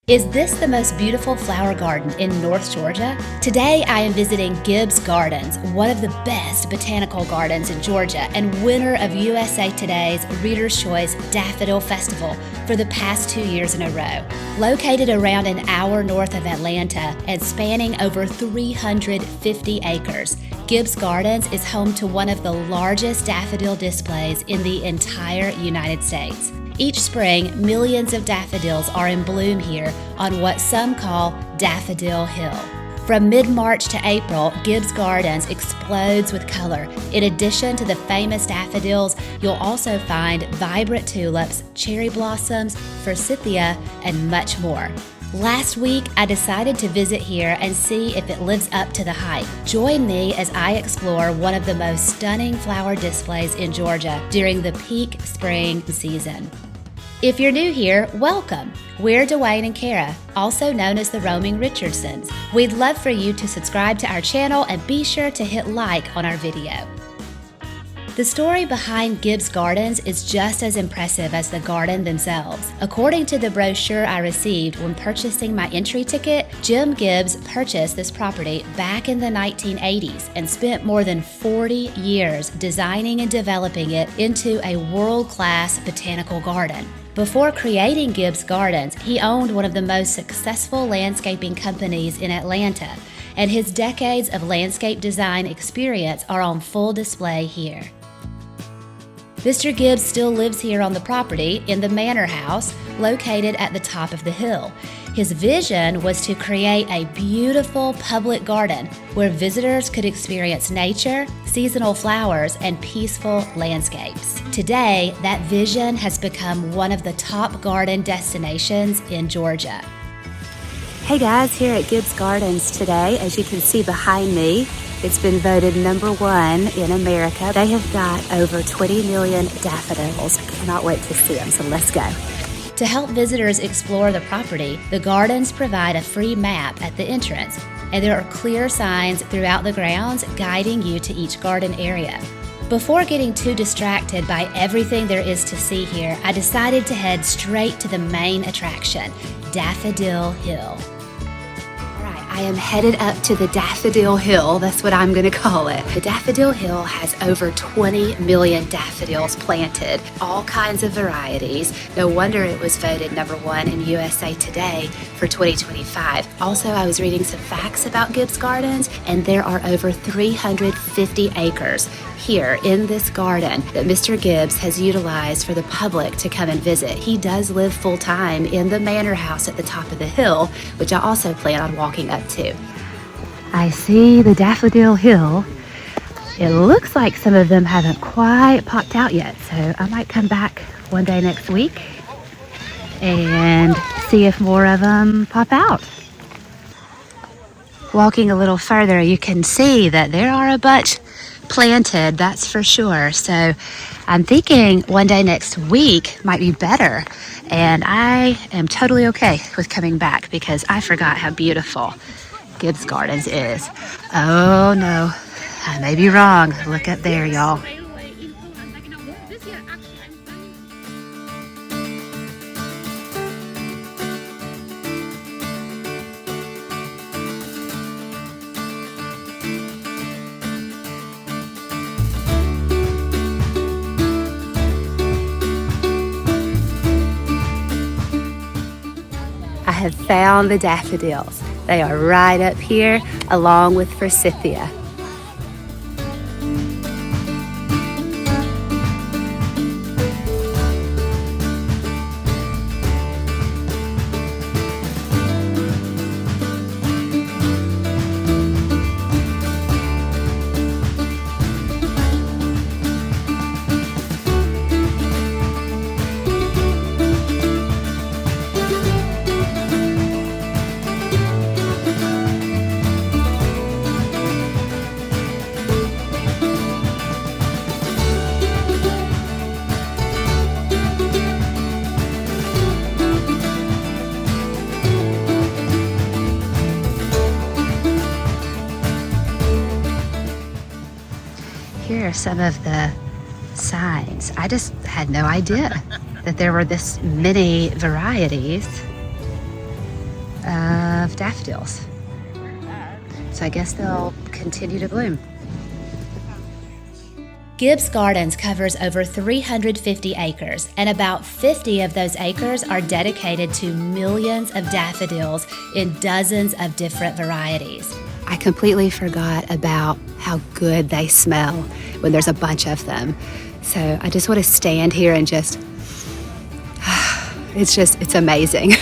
Is this the most beautiful flower garden in North Georgia? Today I am visiting Gibbs Gardens, one of the best botanical gardens in Georgia and winner of USA Today's Reader's Choice Daffodil Festival for the past 2 years in a row. Located around an hour north of Atlanta and spanning over 350 acres, Gibbs Gardens is home to one of the largest daffodil displays in the entire United States. Each spring, millions of daffodils are in bloom here on what some call Daffodil Hill. From mid-March to April, Gibbs Gardens explodes with color. In addition to the famous daffodils, you'll also find vibrant tulips, cherry blossoms, forsythia, and much more. Last week, I decided to visit here and see if it lives up to the hype. Join me as I explore one of the most stunning flower displays in Georgia during the peak spring season. If you're new here, welcome. We're Dwayne and Kara, also known as the Roaming Richardsons. We'd love for you to subscribe to our channel and be sure to hit like on our video. The story behind Gibbs Gardens is just as impressive as the garden themselves. According to the brochure I received when purchasing my entry ticket, Jim Gibbs purchased this property back in the 1980s and spent more than 40 years designing and developing it into a world-class botanical garden. Before creating Gibbs Gardens, he owned one of the most successful landscaping companies in Atlanta, and his decades of landscape design experience are on full display here. Mr. Gibbs still lives here on the property in the Manor House, located at the top of the hill. His vision was to create a beautiful public garden where visitors could experience nature, seasonal flowers, and peaceful landscapes. Today, that vision has become one of the top garden destinations in Georgia. Hey guys, here at Gibbs Gardens today, as you can see behind me, it's been voted #1 in America. They have got over 20 million daffodils. I cannot wait to see them, so let's go. To help visitors explore the property, the gardens provide a free map at the entrance, and there are clear signs throughout the grounds guiding you to each garden area. Before getting too distracted by everything there is to see here, I decided to head straight to the main attraction, Daffodil Hill. I am headed up to the Daffodil Hill, that's what I'm gonna call it. The Daffodil Hill has over 20 million daffodils planted, all kinds of varieties. No wonder it was voted #1 in USA Today for 2025. Also, I was reading some facts about Gibbs Gardens, and there are over 350 acres here in this garden that Mr. Gibbs has utilized for the public to come and visit. He does live full-time in the Manor House at the top of the hill, which I also plan on walking up to. I see the Daffodil Hill. It looks like some of them haven't quite popped out yet, so I might come back one day next week and see if more of them pop out. Walking a little further, you can see that there are a bunch planted, that's for sure. So I'm thinking one day next week might be better, and I am totally okay with coming back because I forgot how beautiful Gibbs Gardens is. Oh no, I may be wrong. Look up there, y'all. I have found the daffodils. They are right up here, along with forsythia. Here are some of the signs. I just had no idea that there were this many varieties. of daffodils. So I guess they'll continue to bloom. Gibbs Gardens covers over 350 acres, and about 50 of those acres are dedicated to millions of daffodils in dozens of different varieties. I completely forgot about how good they smell when there's a bunch of them. So I just want to stand here and just, it's amazing.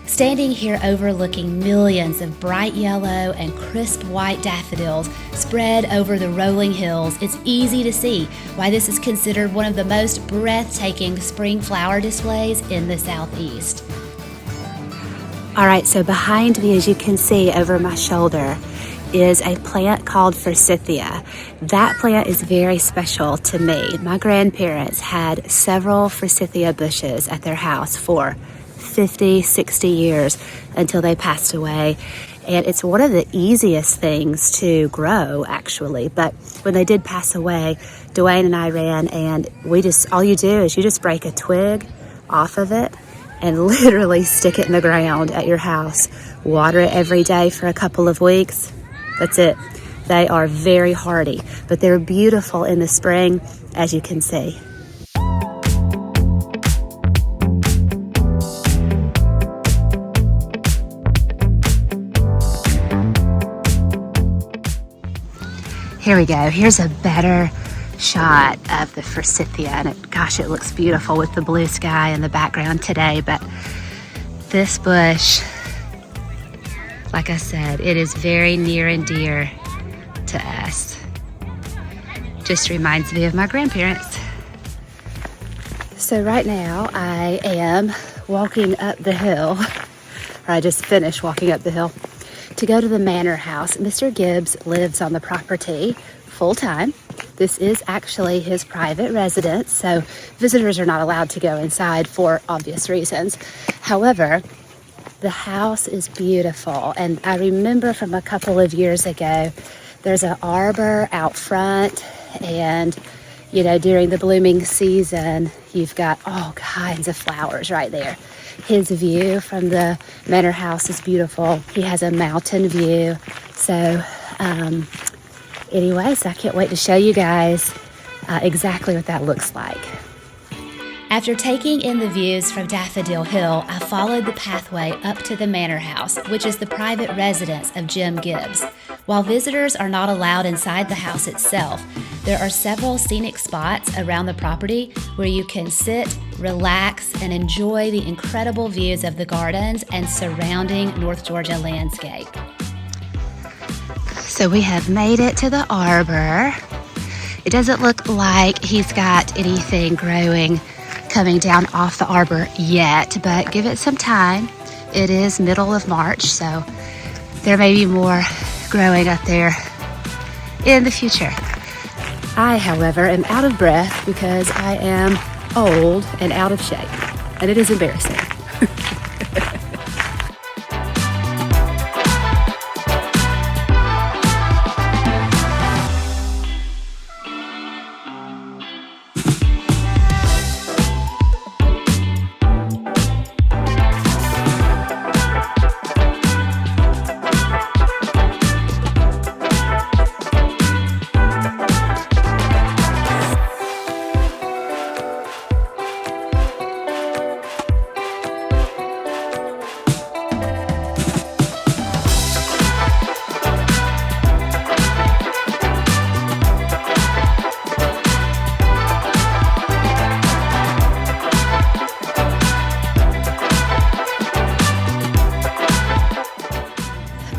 Standing here overlooking millions of bright yellow and crisp white daffodils spread over the rolling hills, it's easy to see why this is considered one of the most breathtaking spring flower displays in the Southeast. All right, so behind me, as you can see over my shoulder, is a plant called forsythia. That plant is very special to me. My grandparents had several forsythia bushes at their house for 50, 60 years until they passed away. And it's one of the easiest things to grow, actually. But when they did pass away, Dwayne and I ran, and all you do is you just break a twig off of it and literally stick it in the ground at your house. Water it every day for a couple of weeks. That's it. They are very hardy, but they're beautiful in the spring, as you can see. Here we go. Here's a better shot of the forsythia, and gosh, it looks beautiful with the blue sky in the background today. But this bush, like I said, it is very near and dear to us. Just reminds me of my grandparents. So right now I am walking up the hill, or I just finished walking up the hill to go to the Manor House. Mr. Gibbs lives on the property full-time. This is actually his private residence, so visitors are not allowed to go inside for obvious reasons. However, the house is beautiful, and I remember from a couple of years ago, there's an arbor out front, and during the blooming season, you've got all kinds of flowers right there. His view from the Manor House is beautiful. He has a mountain view. So anyways, I can't wait to show you guys exactly what that looks like. After taking in the views from Daffodil Hill, I followed the pathway up to the Manor House, which is the private residence of Jim Gibbs. While visitors are not allowed inside the house itself, there are several scenic spots around the property where you can sit, relax, and enjoy the incredible views of the gardens and surrounding North Georgia landscape. So we have made it to the arbor. It doesn't look like he's got anything growing coming down off the arbor yet, but give it some time. It is middle of March, so there may be more growing up there in the future. I, however, am out of breath because I am old and out of shape, and it is embarrassing.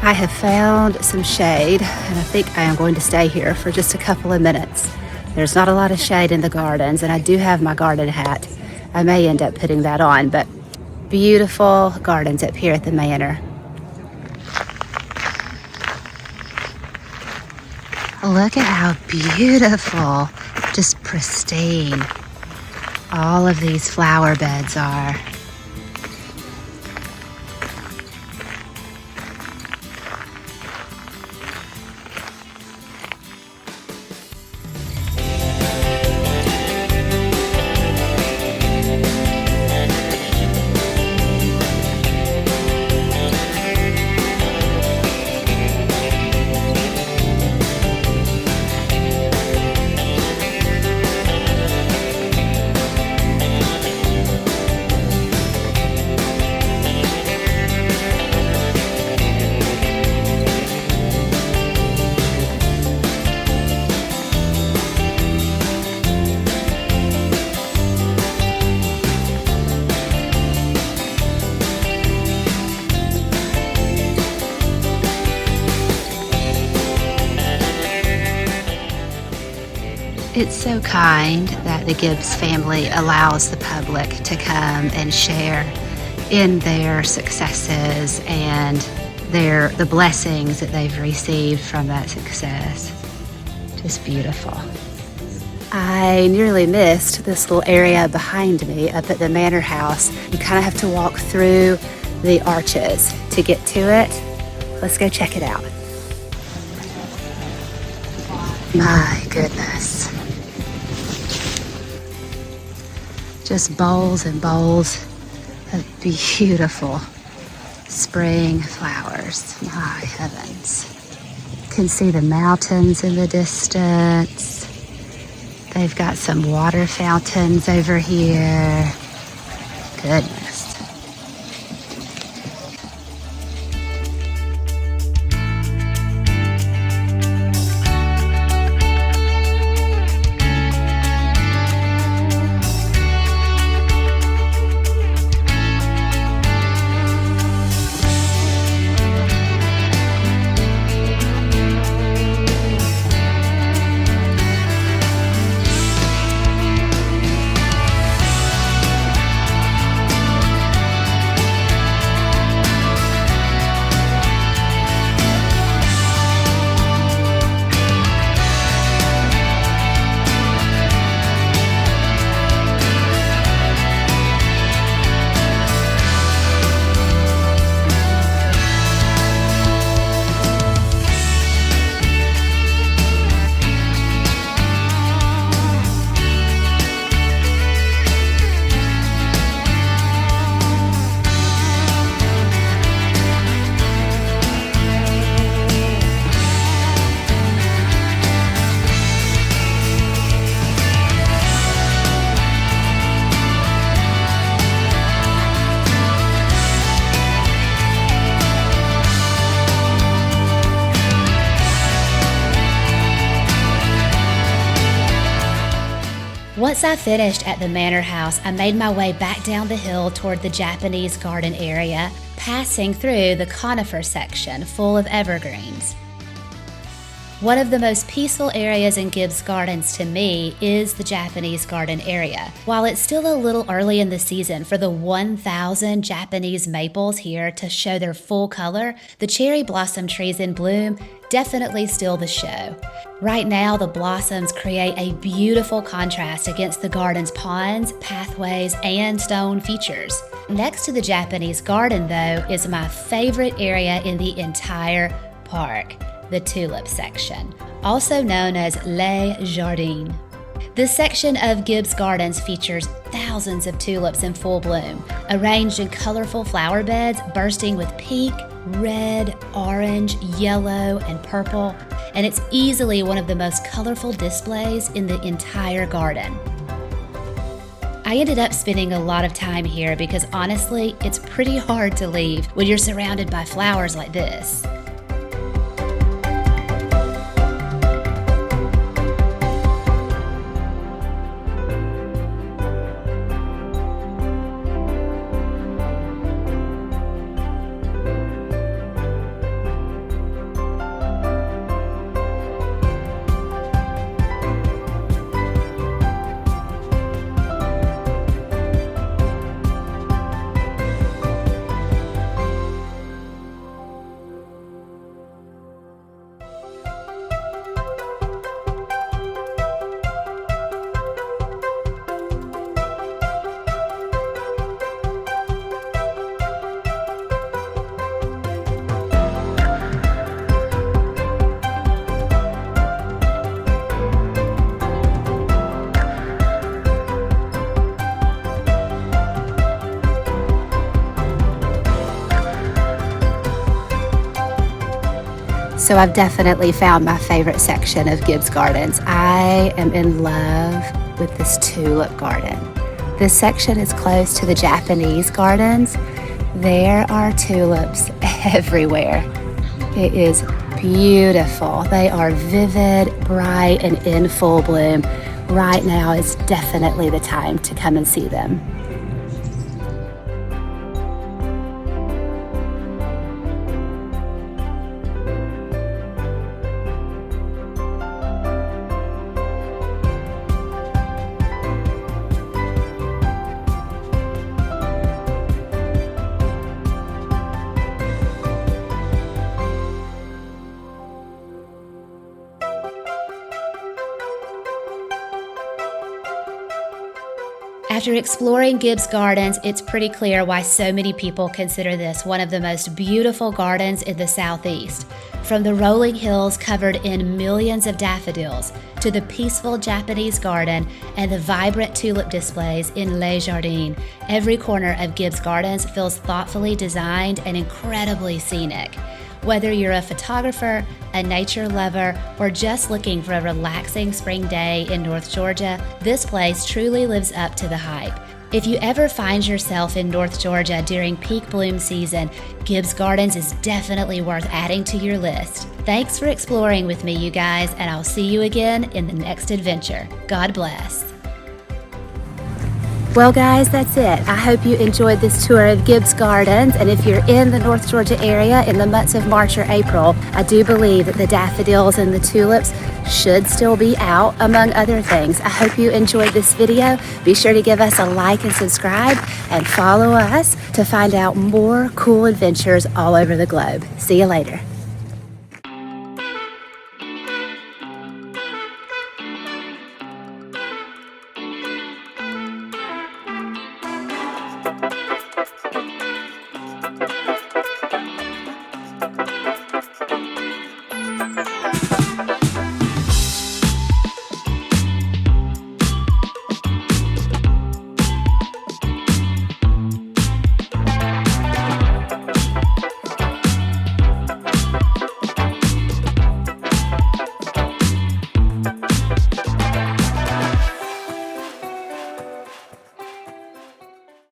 I have found some shade, and I think I am going to stay here for just a couple of minutes. There's not a lot of shade in the gardens, and I do have my garden hat. I may end up putting that on, but beautiful gardens up here at the Manor. Look at how beautiful, just pristine, all of these flower beds are. It's so kind that the Gibbs family allows the public to come and share in their successes and the blessings that they've received from that success. Just beautiful. I nearly missed this little area behind me up at the Manor House. You kind of have to walk through the arches to get to it. Let's go check it out. My goodness. Just bowls and bowls of beautiful spring flowers. My heavens. You can see the mountains in the distance. They've got some water fountains over here. Goodness. Once I finished at the Manor House, I made my way back down the hill toward the Japanese garden area, passing through the conifer section full of evergreens. One of the most peaceful areas in Gibbs Gardens to me is the Japanese garden area. While it's still a little early in the season for the 1,000 Japanese maples here to show their full color, the cherry blossom trees in bloom definitely steal the show. Right now, the blossoms create a beautiful contrast against the garden's ponds, pathways, and stone features. Next to the Japanese garden, though, is my favorite area in the entire park, the tulip section, also known as Les Jardins. This section of Gibbs Gardens features thousands of tulips in full bloom, arranged in colorful flower beds bursting with pink, red, orange, yellow, and purple, and it's easily one of the most colorful displays in the entire garden. I ended up spending a lot of time here because honestly, it's pretty hard to leave when you're surrounded by flowers like this. So I've definitely found my favorite section of Gibbs Gardens. I am in love with this tulip garden. This section is close to the Japanese gardens. There are tulips everywhere. It is beautiful. They are vivid, bright, and in full bloom. Right now is definitely the time to come and see them. After exploring Gibbs Gardens, it's pretty clear why so many people consider this one of the most beautiful gardens in the Southeast. From the rolling hills covered in millions of daffodils to the peaceful Japanese garden and the vibrant tulip displays in Les Jardins, every corner of Gibbs Gardens feels thoughtfully designed and incredibly scenic. Whether you're a photographer, a nature lover, or just looking for a relaxing spring day in North Georgia, this place truly lives up to the hype. If you ever find yourself in North Georgia during peak bloom season, Gibbs Gardens is definitely worth adding to your list. Thanks for exploring with me, you guys, and I'll see you again in the next adventure. God bless. Well, guys, that's it. I hope you enjoyed this tour of Gibbs Gardens, and if you're in the North Georgia area in the months of March or April, I do believe that the daffodils and the tulips should still be out, among other things. I hope you enjoyed this video. Be sure to give us a like and subscribe, and follow us to find out more cool adventures all over the globe. See you later.